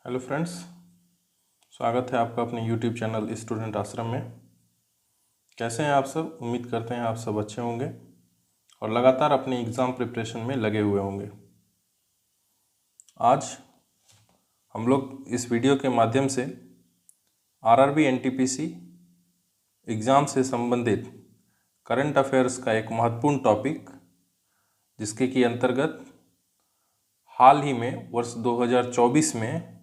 Hello friends, स्वागत है आपका अपने यूट्यूब चैनल स्टूडेंट आश्रम में। कैसे हैं आप सब? उम्मीद करते हैं आप सब अच्छे होंगे और लगातार अपनी एग्ज़ाम प्रिपरेशन में लगे हुए होंगे। आज हम लोग इस वीडियो के माध्यम से आरआरबी एनटीपीसी एग्ज़ाम से संबंधित करंट अफेयर्स का एक महत्वपूर्ण टॉपिक, जिसके की अंतर्गत हाल ही में वर्ष 2024 में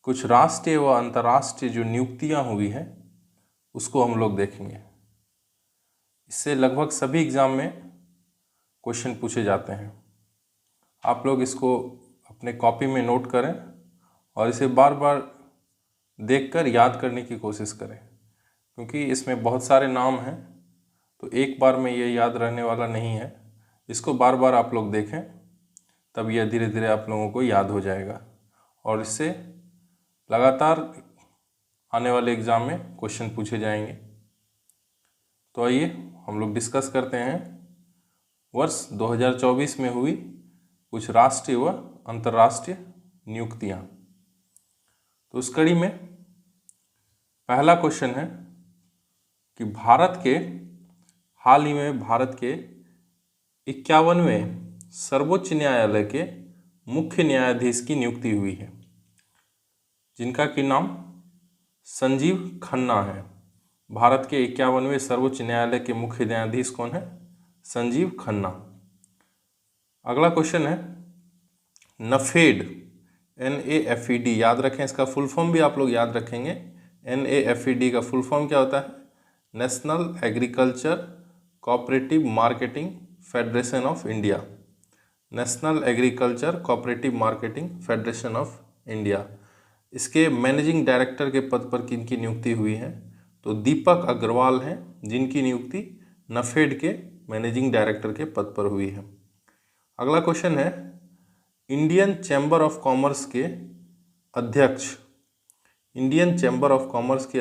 कुछ राष्ट्रीय व अंतर्राष्ट्रीय जो नियुक्तियां हुई हैं उसको हम लोग देखेंगे। इससे लगभग सभी एग्ज़ाम में क्वेश्चन पूछे जाते हैं। आप लोग इसको अपने कॉपी में नोट करें और इसे बार बार देखकर याद करने की कोशिश करें, क्योंकि इसमें बहुत सारे नाम हैं तो एक बार में ये याद रहने वाला नहीं है। इसको बार बार आप लोग देखें, तब यह धीरे धीरे आप लोगों को याद हो जाएगा और इससे लगातार आने वाले एग्ज़ाम में क्वेश्चन पूछे जाएंगे। तो आइए हम लोग डिस्कस करते हैं वर्ष 2024 में हुई कुछ राष्ट्रीय व अंतर्राष्ट्रीय नियुक्तियां। तो उस कड़ी में पहला क्वेश्चन है कि हाल ही में भारत के 51वें सर्वोच्च न्यायालय के मुख्य न्यायाधीश की नियुक्ति हुई है, जिनका कि नाम संजीव खन्ना है। भारत के 51वें सर्वोच्च न्यायालय के मुख्य न्यायाधीश कौन है? संजीव खन्ना। अगला क्वेश्चन है नफेड, NAFED, याद रखें, इसका फुल फॉर्म भी आप लोग याद रखेंगे। NAFED का फुल फॉर्म क्या होता है? National agriculture cooperative marketing federation of India. National agriculture cooperative marketing federation of India. इसके मैनेजिंग डायरेक्टर के पद पर किनकी नियुक्ति हुई है? तो दीपक अग्रवाल हैं, जिनकी नियुक्ति नफेड के मैनेजिंग डायरेक्टर के पद पर हुई है। अगला क्वेश्चन है इंडियन चैम्बर ऑफ कॉमर्स के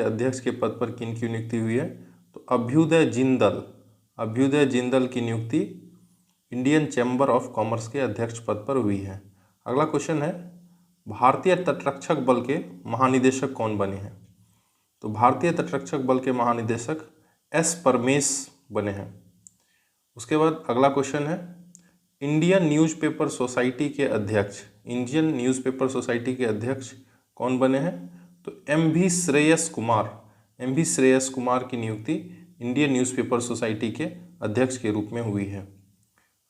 अध्यक्ष के पद पर किनकी नियुक्ति हुई है? तो अभ्युदय जिंदल की नियुक्ति इंडियन चैम्बर ऑफ कॉमर्स के अध्यक्ष पद पर हुई है। अगला क्वेश्चन है भारतीय तटरक्षक बल के महानिदेशक कौन बने हैं? तो भारतीय तटरक्षक बल के महानिदेशक S परमेश बने हैं। उसके बाद अगला क्वेश्चन है इंडियन न्यूज़पेपर सोसाइटी के अध्यक्ष कौन बने हैं? तो MV श्रेयस कुमार की नियुक्ति इंडियन न्यूज़पेपर सोसाइटी के अध्यक्ष के रूप में हुई है।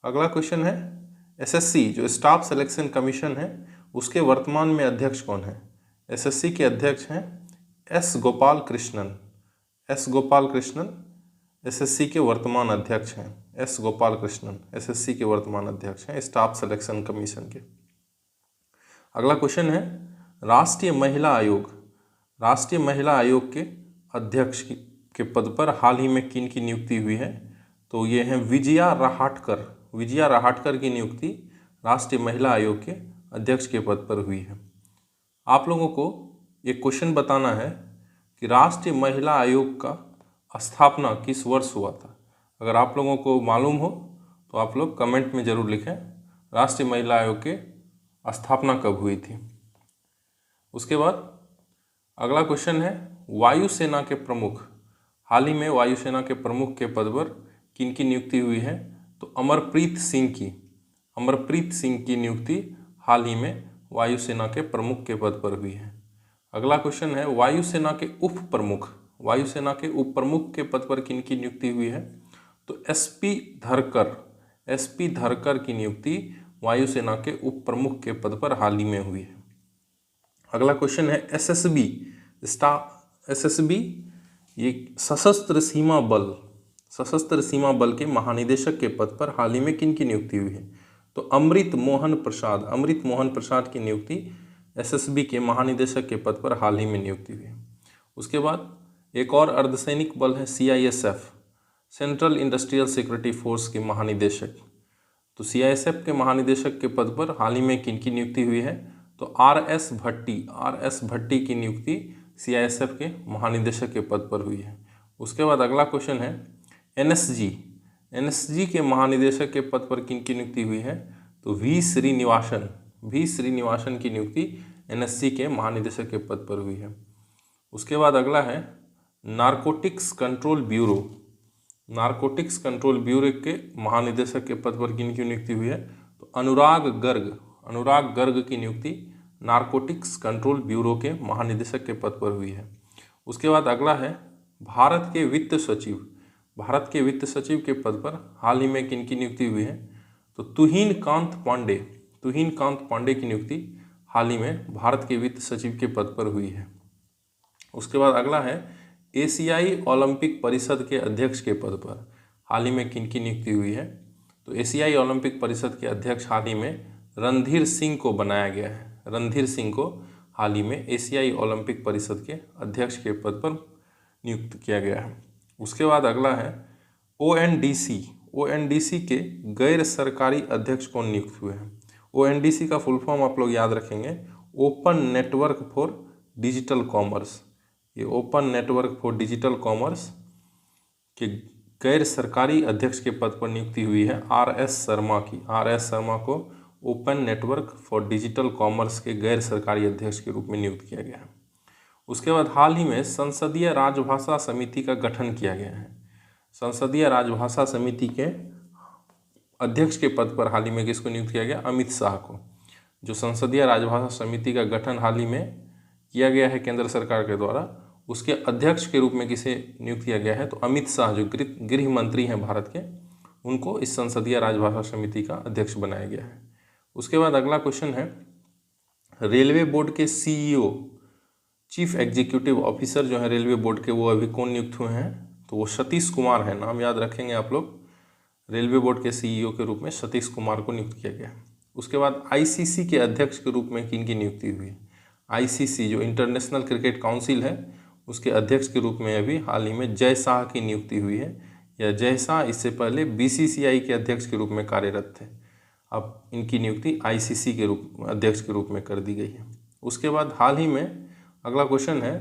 अगला क्वेश्चन है SSC जो स्टाफ सिलेक्शन कमीशन है, उसके वर्तमान में अध्यक्ष कौन है? SSC के अध्यक्ष हैं S गोपाल कृष्णन। SSC के वर्तमान अध्यक्ष हैं। S गोपाल कृष्णन SSC के वर्तमान अध्यक्ष हैं स्टाफ सिलेक्शन कमीशन के। अगला क्वेश्चन है राष्ट्रीय महिला आयोग के अध्यक्ष के पद पर हाल ही में किन की नियुक्ति हुई है? तो ये हैं विजया राहटकर की नियुक्ति राष्ट्रीय महिला आयोग के अध्यक्ष के पद पर हुई है। आप लोगों को एक क्वेश्चन बताना है कि राष्ट्रीय महिला आयोग का स्थापना किस वर्ष हुआ था। अगर आप लोगों को मालूम हो तो आप लोग कमेंट में ज़रूर लिखें राष्ट्रीय महिला आयोग के स्थापना कब हुई थी। उसके बाद अगला क्वेश्चन है वायुसेना के प्रमुख, हाल ही में वायुसेना के प्रमुख के पद पर किन की नियुक्ति हुई है? तो अमरप्रीत सिंह की नियुक्ति हाल ही में वायुसेना के प्रमुख के पद पर हुई है। अगला क्वेश्चन है वायुसेना के उप प्रमुख के पद पर किन की नियुक्ति हुई है? तो SP धरकर की नियुक्ति वायुसेना के उप प्रमुख के पद पर हाल ही में हुई है। अगला क्वेश्चन है SSB ये सशस्त्र सीमा बल के महानिदेशक के पद पर हाल ही में किन की नियुक्ति हुई है? तो अमृत मोहन प्रसाद की नियुक्ति SSB के महानिदेशक के पद पर हाल ही में नियुक्ति हुई है। उसके बाद एक और अर्धसैनिक बल है CISF, central industrial security force के महानिदेशक। तो CISF के महानिदेशक के पद पर हाल ही में किन की नियुक्ति हुई है? तो RS भट्टी की नियुक्ति CISF के महानिदेशक के पद पर हुई है। उसके बाद अगला क्वेश्चन है NSG के महानिदेशक के पद पर किन की नियुक्ति हुई है? तो V श्रीनिवासन की नियुक्ति NSC के महानिदेशक के पद पर हुई है। उसके बाद अगला है narcotics control bureau. Narcotics control bureau के महानिदेशक के पद पर किन की नियुक्ति हुई है? तो अनुराग गर्ग की नियुक्ति नारकोटिक्स कंट्रोल ब्यूरो के महानिदेशक के पद पर हुई है। उसके बाद अगला है भारत के वित्त सचिव। भारत के वित्त सचिव के पद पर हाल ही में किन की नियुक्ति हुई है? तो तुहिन कांत पांडे की नियुक्ति हाल ही में भारत के वित्त सचिव के पद पर हुई है। उसके बाद अगला है एशियाई ओलंपिक परिषद के अध्यक्ष के पद पर हाल ही में किन की नियुक्ति हुई है? तो एशियाई ओलंपिक परिषद के अध्यक्ष हाल ही में रणधीर सिंह को बनाया गया है। रणधीर सिंह को हाल ही में एशियाई ओलंपिक परिषद के अध्यक्ष के पद पर नियुक्त किया गया है। उसके बाद अगला है ONDC के गैर सरकारी अध्यक्ष कौन नियुक्त हुए हैं? ONDC का फुल फॉर्म आप लोग याद रखेंगे, open network for digital commerce. ये open network for digital commerce के गैर सरकारी अध्यक्ष के पद पर नियुक्ति हुई है RS शर्मा की। RS शर्मा को open network for digital commerce के गैर सरकारी अध्यक्ष के रूप में नियुक्त किया गया है। उसके बाद हाल ही में संसदीय राजभाषा समिति का गठन किया गया है। संसदीय राजभाषा समिति के अध्यक्ष के पद पर हाल ही में किसको नियुक्त किया गया? अमित शाह को। जो संसदीय राजभाषा समिति का गठन हाल ही में किया गया है केंद्र सरकार के द्वारा, उसके अध्यक्ष के रूप में किसे नियुक्त किया गया है? तो अमित शाह जो गृह मंत्री हैं भारत के, उनको इस संसदीय राजभाषा समिति का अध्यक्ष बनाया गया है। उसके बाद अगला क्वेश्चन है रेलवे बोर्ड के CEO चीफ एग्जीक्यूटिव ऑफिसर जो है रेलवे बोर्ड के, वो अभी कौन नियुक्त हुए हैं? तो वो सतीश कुमार है। नाम याद रखेंगे आप लोग। रेलवे बोर्ड के CEO के रूप में सतीश कुमार को नियुक्त किया गया है। उसके बाद ICC के अध्यक्ष के रूप में किन की नियुक्ति हुई? ICC जो इंटरनेशनल क्रिकेट काउंसिल है, उसके अध्यक्ष के रूप में अभी हाल ही में जय शाह की नियुक्ति हुई है। या जय शाह इससे पहले BCCI के अध्यक्ष के रूप में कार्यरत थे। अब इनकी नियुक्ति ICC के अध्यक्ष के रूप में कर दी गई है। उसके बाद हाल ही में अगला क्वेश्चन है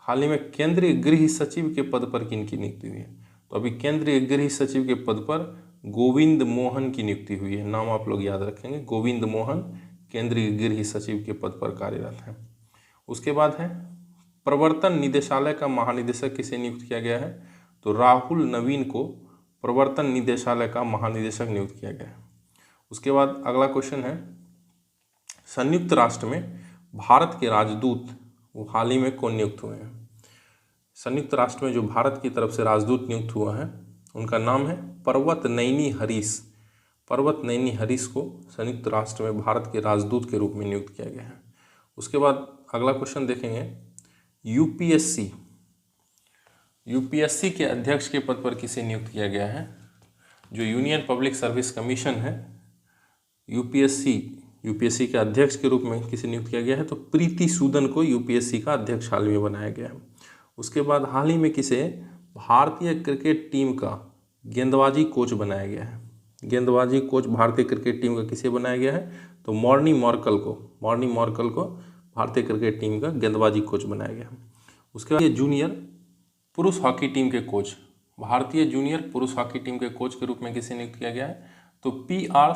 हाल ही में केंद्रीय गृह सचिव के पद पर किन की नियुक्ति हुई है? तो अभी केंद्रीय गृह सचिव के पद पर गोविंद मोहन की नियुक्ति हुई है। नाम आप लोग याद रखेंगे, गोविंद मोहन केंद्रीय गृह सचिव के पद पर कार्यरत हैं। उसके बाद है प्रवर्तन निदेशालय का महानिदेशक किसे नियुक्त किया गया है? तो राहुल नवीन को प्रवर्तन निदेशालय का महानिदेशक नियुक्त किया गया है। उसके बाद अगला क्वेश्चन है संयुक्त राष्ट्र में भारत के राजदूत वो हाल ही में कौन नियुक्त हुए हैं? संयुक्त राष्ट्र में जो भारत की तरफ से राजदूत नियुक्त हुआ है उनका नाम है पर्वत नैनी हरीश। पर्वत नैनी हरीश को संयुक्त राष्ट्र में भारत के राजदूत के रूप में नियुक्त किया गया है। उसके बाद अगला क्वेश्चन देखेंगे यूपीएससी के अध्यक्ष के पद पर किसे नियुक्त किया गया है? जो यूनियन पब्लिक सर्विस कमीशन है, यूपीएससी के अध्यक्ष के रूप में किसे नियुक्त किया गया है? तो प्रीति सूदन को यूपीएससी का अध्यक्ष हाल में बनाया गया है। उसके बाद हाल ही में किसे भारतीय क्रिकेट टीम का गेंदबाजी कोच बनाया गया है? गेंदबाजी कोच भारतीय क्रिकेट टीम का किसे बनाया गया है? तो मॉर्नी मॉर्कल को भारतीय क्रिकेट टीम का गेंदबाजी कोच बनाया गया है। उसके बाद जूनियर पुरुष हॉकी टीम के कोच, भारतीय जूनियर पुरुष हॉकी टीम के कोच के रूप में किसे नियुक्त किया गया है? तो पी आर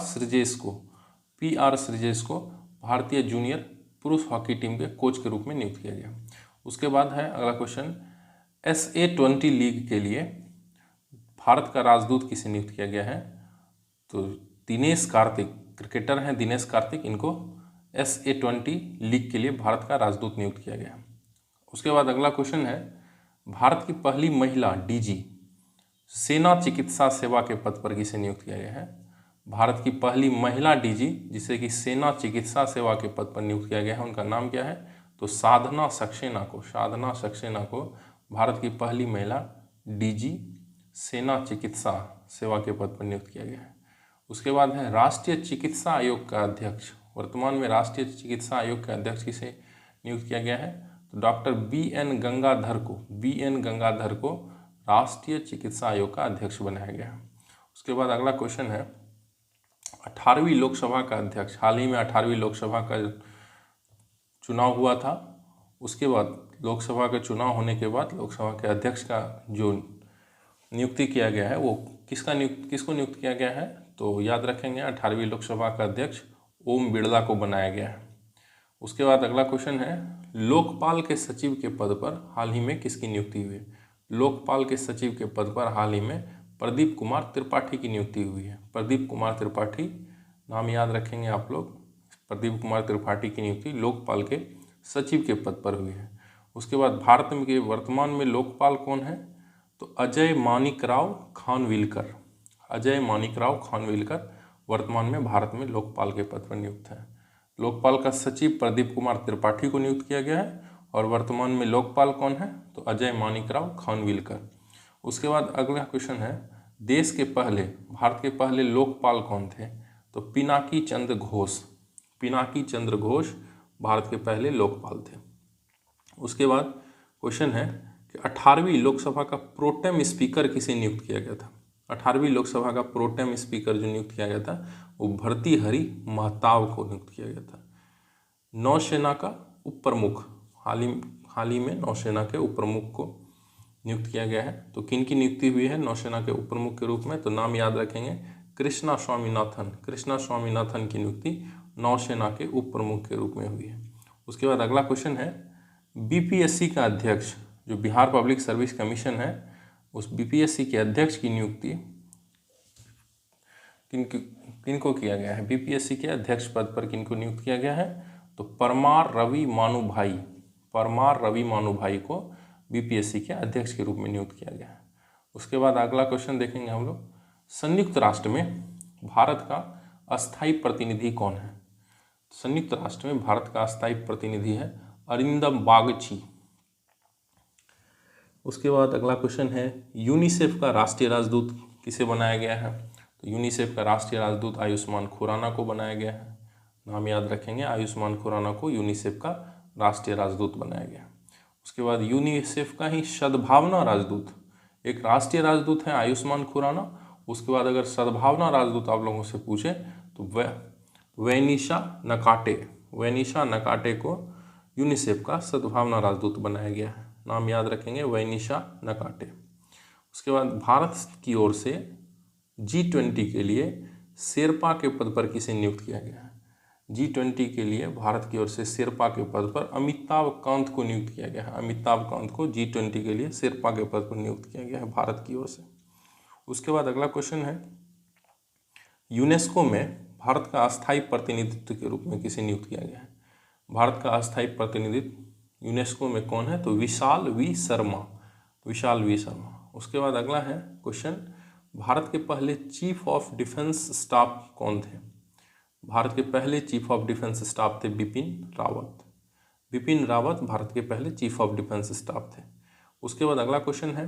श्रीजेश को भारतीय जूनियर पुरुष हॉकी टीम के कोच के रूप में नियुक्त किया गया। उसके बाद है अगला क्वेश्चन SA-20 लीग के लिए भारत का राजदूत किसे नियुक्त किया गया है? तो दिनेश कार्तिक, क्रिकेटर हैं दिनेश कार्तिक, इनको SA-20 लीग के लिए भारत का राजदूत नियुक्त किया गया। उसके बाद अगला क्वेश्चन है भारत की पहली महिला DG सेना चिकित्सा सेवा के पद पर किसे नियुक्त किया गया है? भारत की पहली महिला DG जिसे कि सेना चिकित्सा सेवा के पद पर नियुक्त किया गया है, उनका नाम क्या है? तो साधना सक्सेना को भारत की पहली महिला DG सेना चिकित्सा सेवा के पद पर नियुक्त किया गया है। उसके बाद है राष्ट्रीय चिकित्सा आयोग का अध्यक्ष, वर्तमान में राष्ट्रीय चिकित्सा आयोग का अध्यक्ष किसे नियुक्त किया गया है? तो डॉक्टर BN गंगाधर को राष्ट्रीय चिकित्सा आयोग का अध्यक्ष बनाया गया है। उसके बाद अगला क्वेश्चन है 18वीं लोकसभा का अध्यक्ष, हाल ही में 18वीं लोकसभा का चुनाव हुआ था। उसके बाद लोकसभा के चुनाव होने के बाद लोकसभा के अध्यक्ष का जो नियुक्ति किया गया है वो किसको नियुक्त किया गया है? तो याद रखेंगे 18वीं लोकसभा का अध्यक्ष ओम बिड़ला को बनाया गया है। उसके बाद अगला क्वेश्चन है, लोकपाल के सचिव के पद पर हाल ही में किसकी नियुक्ति हुई है? लोकपाल के सचिव के पद पर हाल ही में प्रदीप कुमार त्रिपाठी की नियुक्ति हुई है। प्रदीप कुमार त्रिपाठी, नाम याद रखेंगे आप लोग। प्रदीप कुमार त्रिपाठी की नियुक्ति लोकपाल के सचिव के पद पर हुई है। उसके बाद भारत में के वर्तमान में लोकपाल कौन है? तो अजय मानिकराव खानविलकर। अजय मानिकराव खानविलकर वर्तमान में भारत में लोकपाल के पद पर नियुक्त है। लोकपाल का सचिव प्रदीप कुमार त्रिपाठी को नियुक्त किया गया है और वर्तमान में लोकपाल कौन है? तो अजय मानिकराव खानविलकर। उसके बाद अगला क्वेश्चन है, देश के पहले, भारत के पहले लोकपाल कौन थे? तो पिनाकी चंद्र घोष। पिनाकी चंद्र घोष भारत के पहले लोकपाल थे। उसके बाद क्वेश्चन है कि 18वीं लोकसभा का प्रोटेम स्पीकर किसे नियुक्त किया गया था? 18वीं लोकसभा का प्रोटेम स्पीकर जो नियुक्त किया गया था वो भर्तृहरि महताब को नियुक्त किया गया था। नौसेना का उप प्रमुख, हाल ही में नौसेना के उप प्रमुख को नियुक्त किया गया है। तो किन की नियुक्ति हुई है नौसेना के उप प्रमुख के रूप में? तो नाम याद रखेंगे, कृष्णा स्वामीनाथन। कृष्णा स्वामीनाथन की नियुक्ति नौसेना के उप प्रमुख के रूप में हुई है। उसके बाद अगला क्वेश्चन है, बीपीएससी का अध्यक्ष, जो बिहार पब्लिक सर्विस कमीशन है, उस बीपीएससी के अध्यक्ष की नियुक्ति किनको किया गया है? बीपीएससी के अध्यक्ष पद पर किनको नियुक्त किया गया है? तो परमार रवि मानुभाई। परमार रवि मानुभाई को बीपीएससी के अध्यक्ष के रूप में नियुक्त किया गया है। उसके बाद अगला क्वेश्चन देखेंगे हम लोग, संयुक्त राष्ट्र में भारत का अस्थायी प्रतिनिधि कौन है? संयुक्त राष्ट्र में भारत का अस्थायी प्रतिनिधि है अरिंदम बागची। उसके बाद अगला क्वेश्चन है, यूनिसेफ का राष्ट्रीय राजदूत किसे बनाया गया है? तो यूनिसेफ का राष्ट्रीय राजदूत आयुष्मान खुराना को बनाया गया है। नाम याद रखेंगे, आयुष्मान खुराना को यूनिसेफ का राष्ट्रीय राजदूत बनाया गया है। उसके बाद यूनिसेफ का ही सद्भावना राजदूत, एक राष्ट्रीय राजदूत है आयुष्मान खुराना। उसके बाद अगर सद्भावना राजदूत आप लोगों से पूछे तो वैनिशा नकाटे, वैनिशा नकाटे को यूनिसेफ का सद्भावना राजदूत बनाया गया है। नाम याद रखेंगे, वैनिशा नकाटे। उसके बाद भारत की ओर से G20 के लिए शेरपा के पद पर किसे नियुक्त किया गया है? G20 के लिए भारत की ओर से शेरपा के पद पर अमिताभ कांत को नियुक्त किया गया है। अमिताभ कांत को G20 के लिए शेरपा के पद पर नियुक्त किया गया है भारत की ओर से। उसके बाद अगला क्वेश्चन है, यूनेस्को में भारत का अस्थायी प्रतिनिधित्व के रूप में किसे नियुक्त किया गया है? भारत का अस्थायी प्रतिनिधित्व यूनेस्को में कौन है? तो विशाल वी शर्मा। विशाल वी शर्मा। उसके बाद अगला है क्वेश्चन, भारत के पहले चीफ ऑफ डिफेंस स्टाफ कौन थे? भारत के पहले चीफ ऑफ डिफेंस स्टाफ थे बिपिन रावत। बिपिन रावत भारत के पहले चीफ ऑफ डिफेंस स्टाफ थे। उसके बाद अगला क्वेश्चन है,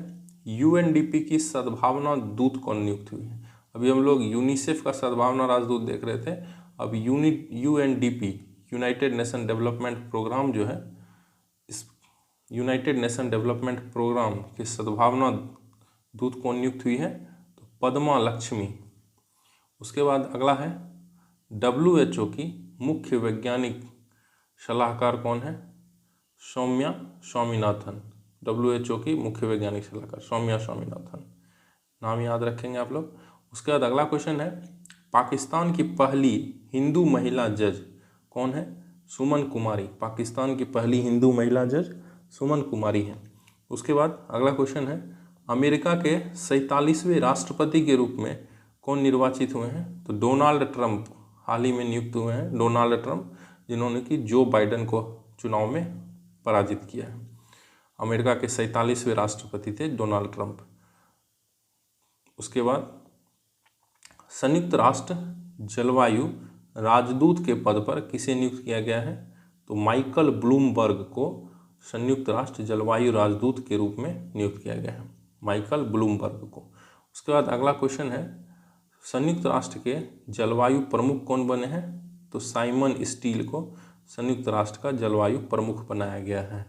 यूएनडीपी की सद्भावना दूत कौन नियुक्त हुई है? अभी हम लोग यूनिसेफ का सद्भावना राजदूत देख रहे थे, अब UNDP, United Nation Development Programme जो है, इस यूनाइटेड नेशन डेवलपमेंट प्रोग्राम के सद्भावना दूत कौन नियुक्त हुई है? तो पद्मा लक्ष्मी। उसके बाद अगला है, WHO की मुख्य वैज्ञानिक सलाहकार कौन है? सौम्या स्वामीनाथन। WHO की मुख्य वैज्ञानिक सलाहकार सौम्या स्वामीनाथन। नाम याद रखेंगे आप लोग। उसके बाद अगला क्वेश्चन है, पाकिस्तान की पहली हिंदू महिला जज कौन है? सुमन कुमारी। पाकिस्तान की पहली हिंदू महिला जज सुमन कुमारी है। उसके बाद अगला क्वेश्चन है, अमेरिका के 47वें राष्ट्रपति के रूप में कौन निर्वाचित हुए हैं? तो डोनाल्ड ट्रंप हाल ही में नियुक्त हुए हैं। डोनाल्ड ट्रंप, जिन्होंने कि जो बाइडेन को चुनाव में पराजित किया है। अमेरिका के 47वें राष्ट्रपति थे डोनाल्ड ट्रंप। उसके बाद संयुक्त राष्ट्र जलवायु राजदूत के पद पर किसे नियुक्त किया गया है? तो माइकल ब्लूमबर्ग को संयुक्त राष्ट्र जलवायु राजदूत के रूप में नियुक्त किया गया है, माइकल ब्लूमबर्ग को। उसके बाद अगला क्वेश्चन है, संयुक्त राष्ट्र के जलवायु प्रमुख कौन बने हैं? तो साइमन स्टील को संयुक्त राष्ट्र का जलवायु प्रमुख बनाया गया है।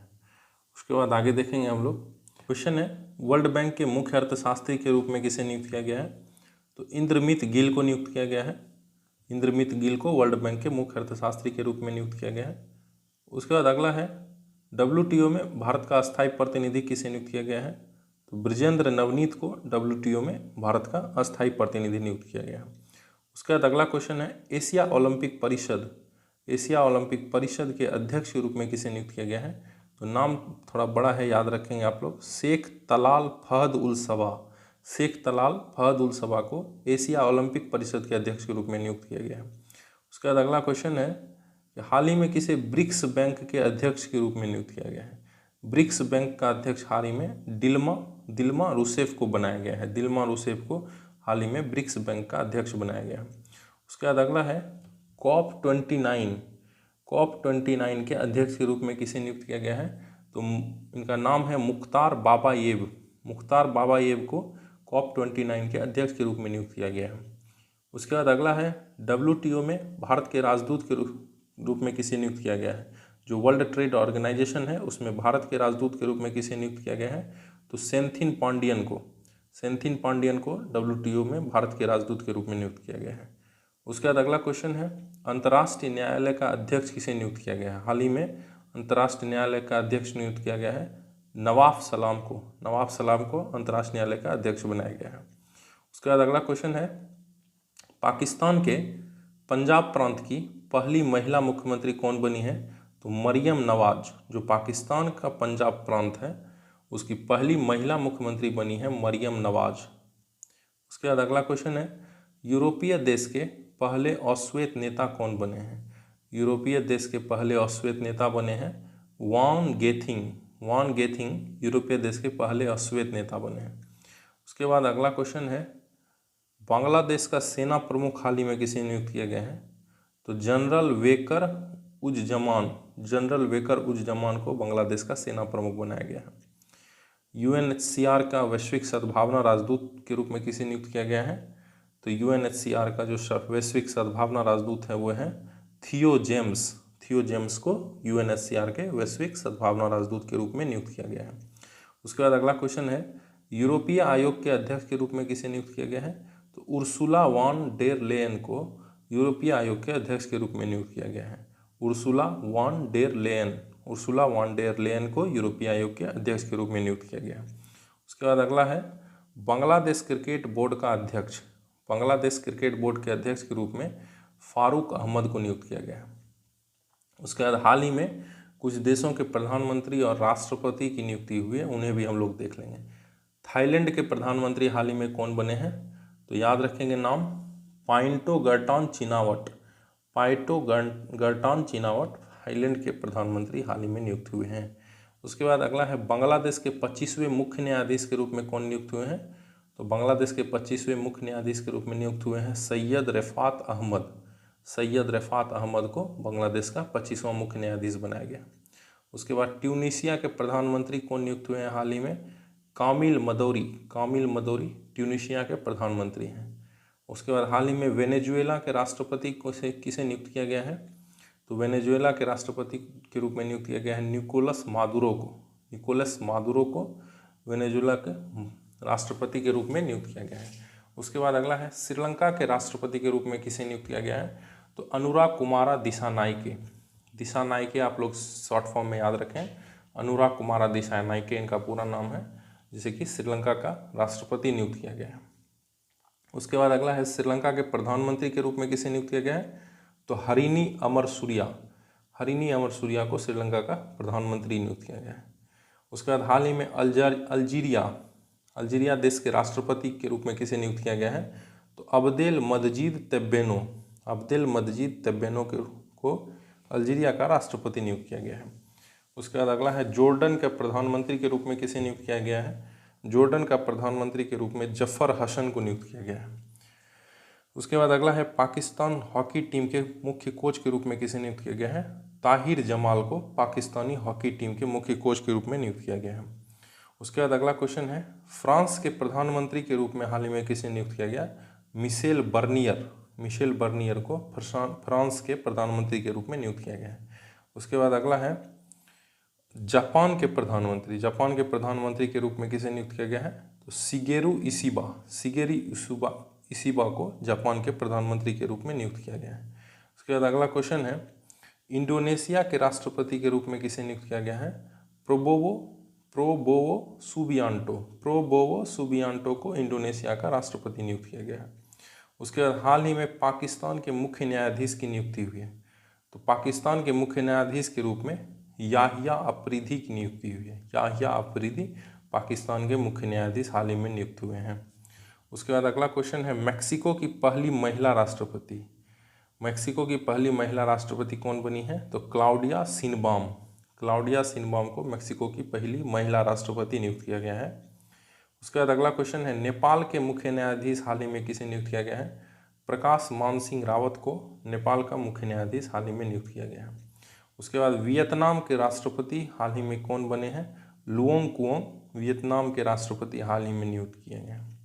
उसके बाद आगे देखेंगे हम लोग। क्वेश्चन है, वर्ल्ड बैंक के मुख्य अर्थशास्त्री के रूप में किसे नियुक्त किया गया है? तो इंद्रमित गिल को नियुक्त किया गया है। इंद्रमित गिल को वर्ल्ड बैंक के मुख्य अर्थशास्त्री के रूप में नियुक्त किया गया है। उसके बाद अगला है, WTO में भारत का अस्थायी प्रतिनिधि किसे नियुक्त किया गया है? तो ब्रजेंद्र नवनीत को WTO में भारत का अस्थायी प्रतिनिधि नियुक्त किया गया है। उसके बाद अगला क्वेश्चन है, एशिया ओलंपिक परिषद एशिया ओलंपिक परिषद के अध्यक्ष के रूप में किसे नियुक्त किया गया है? तो नाम थोड़ा बड़ा है, याद रखेंगे आप लोग। शेख तलाल फहद उल सबा, शेख तलाल फहद उल सबा को एशिया ओलंपिक परिषद के अध्यक्ष के रूप में नियुक्त किया गया है। उसके बाद अगला क्वेश्चन है कि हाल ही में किसे ब्रिक्स बैंक के अध्यक्ष के रूप में नियुक्त किया गया है? ब्रिक्स बैंक का अध्यक्ष हाल ही में दिल्मा रूसेफ को बनाया गया है। दिल्मा रूसेफ को हाल ही में ब्रिक्स बैंक का अध्यक्ष बनाया गया है। उसके बाद अगला है COP29 के अध्यक्ष के रूप में किसे नियुक्त किया गया है? तो इनका नाम है मुख्तार बाबायेव। मुख्तार बाबायेव को COP29 के अध्यक्ष के रूप में नियुक्त किया गया है। उसके बाद अगला है WTO में भारत के राजदूत के रूप में किसे नियुक्त किया गया है? जो वर्ल्ड ट्रेड ऑर्गेनाइजेशन है उसमें भारत के राजदूत के रूप में किसे नियुक्त किया गया है? तो सेंथिल पांडियन को WTO में भारत के राजदूत के रूप में नियुक्त किया गया है। उसके बाद अगला क्वेश्चन है अंतर्राष्ट्रीय न्यायालय का अध्यक्ष किसे नियुक्त किया गया है? हाल ही में अंतर्राष्ट्रीय न्यायालय का अध्यक्ष नियुक्त किया गया है नवाफ सलाम को अंतर्राष्ट्रीय न्यायालय का अध्यक्ष बनाया गया है। उसके बाद अगला क्वेश्चन है पाकिस्तान के पंजाब प्रांत की पहली महिला मुख्यमंत्री कौन बनी है? तो मरियम नवाज, जो पाकिस्तान का पंजाब प्रांत है उसकी पहली महिला मुख्यमंत्री बनी है मरियम नवाज। उसके बाद अगला क्वेश्चन है यूरोपीय देश के पहले अश्वेत नेता कौन बने हैं? यूरोपीय देश के पहले अश्वेत नेता बने हैं वान गेथिंग यूरोपीय देश के पहले अश्वेत नेता बने हैं। उसके बाद अगला क्वेश्चन है बांग्लादेश का सेना प्रमुख हाल ही में किसे नियुक्त किया गया है? तो जनरल वेकर उज जमान को बांग्लादेश का सेना प्रमुख बनाया गया है। UNHCR का वैश्विक सद्भावना राजदूत के रूप में किसे नियुक्त किया गया है? तो UNHCR का जो वैश्विक सद्भावना राजदूत है वो है थियो जेम्स को UNHCR के वैश्विक सद्भावना राजदूत के रूप में नियुक्त किया गया है। उसके बाद अगला क्वेश्चन है यूरोपीय आयोग के अध्यक्ष के रूप में किसे नियुक्त किया गया है? तो उर्सुला वान डेर लेयन को यूरोपीय आयोग के अध्यक्ष के रूप में नियुक्त किया गया है। उर्सुला वान डेर लेयन को यूरोपीय आयोग के अध्यक्ष के रूप में नियुक्त किया गया है। उसके बाद अगला है बांग्लादेश क्रिकेट बोर्ड के अध्यक्ष के रूप में फारूक अहमद को नियुक्त किया गया है। उसके बाद हाल ही में कुछ देशों के प्रधानमंत्री और राष्ट्रपति की नियुक्ति हुई है, उन्हें भी हम लोग देख लेंगे। थाईलैंड के प्रधानमंत्री हाल ही में कौन बने हैं? तो याद रखेंगे नाम पाइंटो गर्टान चिनावट थाईलैंड के प्रधानमंत्री हाल ही में नियुक्त हुए हैं। उसके बाद अगला है बांग्लादेश के 25वें मुख्य न्यायाधीश के रूप में कौन नियुक्त हुए हैं? तो बांग्लादेश के 25वें मुख्य न्यायाधीश के रूप में नियुक्त हुए हैं सैयद रफ़ात अहमद को बांग्लादेश का 25वां मुख्य न्यायाधीश बनाया गया। उसके बाद ट्यूनीशिया के प्रधानमंत्री कौन नियुक्त हुए हैं हाल ही में? कामिल मदौरी ट्यूनीशिया के प्रधानमंत्री हैं। उसके बाद हाल ही में वेनेजुएला के राष्ट्रपति को किसे नियुक्त किया गया है? तो वेनेजुएला के राष्ट्रपति के रूप में नियुक्त किया गया है निकोलस मादुरो को वेनेजुएला के राष्ट्रपति के रूप में नियुक्त किया गया है। उसके बाद अगला है श्रीलंका के राष्ट्रपति के रूप में किसे नियुक्त किया गया है? तो अनुराग कुमारा दिसानायके आप लोग शॉर्ट फॉर्म में याद रखें, अनुराग कुमारा दिसानायके इनका पूरा नाम है, जिसे कि श्रीलंका का राष्ट्रपति नियुक्त किया गया है। उसके बाद अगला है श्रीलंका के प्रधानमंत्री के रूप में किसे नियुक्त किया गया है? तो हरिनी अमरसूरिया को श्रीलंका का प्रधानमंत्री नियुक्त किया गया है। उसके बाद हाल ही में अल्जीरिया देश के राष्ट्रपति के रूप में किसे नियुक्त किया गया है? तो अब्देल मजीद तेब्बेनो को अल्जीरिया का राष्ट्रपति नियुक्त किया गया है। उसके बाद अगला है जॉर्डन के प्रधानमंत्री के रूप में किसे नियुक्त किया गया है? जॉर्डन का प्रधानमंत्री के रूप में जफर हसन को नियुक्त किया गया है। उसके बाद अगला है पाकिस्तान हॉकी टीम के मुख्य कोच के रूप में किसे नियुक्त किया गया है? ताहिर जमाल को पाकिस्तानी हॉकी टीम के मुख्य कोच के रूप में नियुक्त किया गया है। उसके बाद अगला क्वेश्चन है फ्रांस के प्रधानमंत्री के रूप में हाल ही में किसे नियुक्त किया गया? मिशेल बर्नियर को फ्रांस के प्रधानमंत्री के रूप में नियुक्त किया गया है। उसके बाद अगला है जापान के प्रधानमंत्री के रूप में किसे नियुक्त किया गया है? तो शिगेरू इशिबा को जापान के प्रधानमंत्री के रूप में नियुक्त किया गया है। उसके बाद अगला क्वेश्चन है इंडोनेशिया के राष्ट्रपति के रूप में किसे नियुक्त किया गया है? प्रोबोवो सुबियांटो को इंडोनेशिया का राष्ट्रपति नियुक्त किया गया है। उसके बाद हाल ही में पाकिस्तान के मुख्य न्यायाधीश की नियुक्ति हुई है। तो पाकिस्तान के मुख्य न्यायाधीश के रूप में याहिया अफरीदी की नियुक्ति हुई है। याहिया अफरीदी पाकिस्तान के मुख्य न्यायाधीश हाल ही में नियुक्त हुए हैं। उसके बाद अगला क्वेश्चन है, मैक्सिको की पहली महिला राष्ट्रपति। मैक्सिको की पहली महिला राष्ट्रपति कौन बनी है? तो क्लाउडिया शिनबाम। क्लाउडिया शिनबाम को मैक्सिको की पहली महिला राष्ट्रपति नियुक्त किया गया है। उसके बाद अगला क्वेश्चन है, नेपाल के मुख्य न्यायाधीश हाल ही में किसे नियुक्त किया गया है? प्रकाश मान सिंह रावत को नेपाल का मुख्य न्यायाधीश हाल ही में नियुक्त किया गया है। उसके बाद वियतनाम के राष्ट्रपति हाल ही में कौन बने हैं? लुओंग कुओंग वियतनाम के राष्ट्रपति हाल ही में नियुक्त किए गए हैं।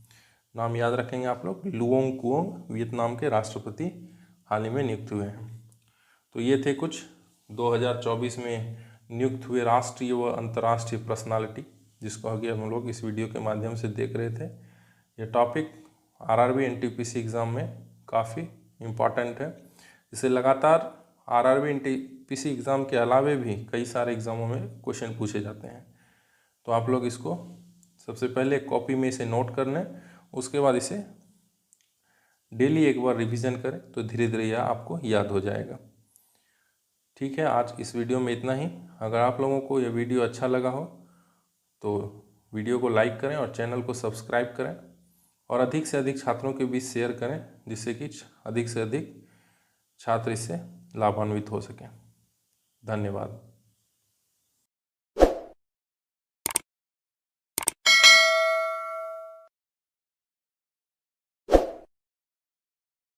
नाम याद रखेंगे आप लोग, लुओंग कुओंग वियतनाम के राष्ट्रपति हाल ही में नियुक्त हुए हैं। तो ये थे कुछ 2024 में नियुक्त हुए राष्ट्रीय व अंतर्राष्ट्रीय पर्सनालिटी, जिसको आगे हम लोग इस वीडियो के माध्यम से देख रहे थे। ये टॉपिक आरआरबी एनटीपीसी एग्ज़ाम में काफ़ी इम्पॉर्टेंट है। इसे लगातार आरआरबी एनटीपीसी एग्ज़ाम के अलावे भी कई सारे एग्ज़ामों में क्वेश्चन पूछे जाते हैं। तो आप लोग इसको सबसे पहले कॉपी में इसे नोट कर लें, उसके बाद इसे डेली एक बार रिवीजन करें तो धीरे धीरे यह आपको याद हो जाएगा। ठीक है, आज इस वीडियो में इतना ही। अगर आप लोगों को यह वीडियो अच्छा लगा हो तो वीडियो को लाइक करें और चैनल को सब्सक्राइब करें और अधिक से अधिक छात्रों के बीच शेयर करें, जिससे कि अधिक से अधिक छात्र इससे लाभान्वित हो सकें। धन्यवाद।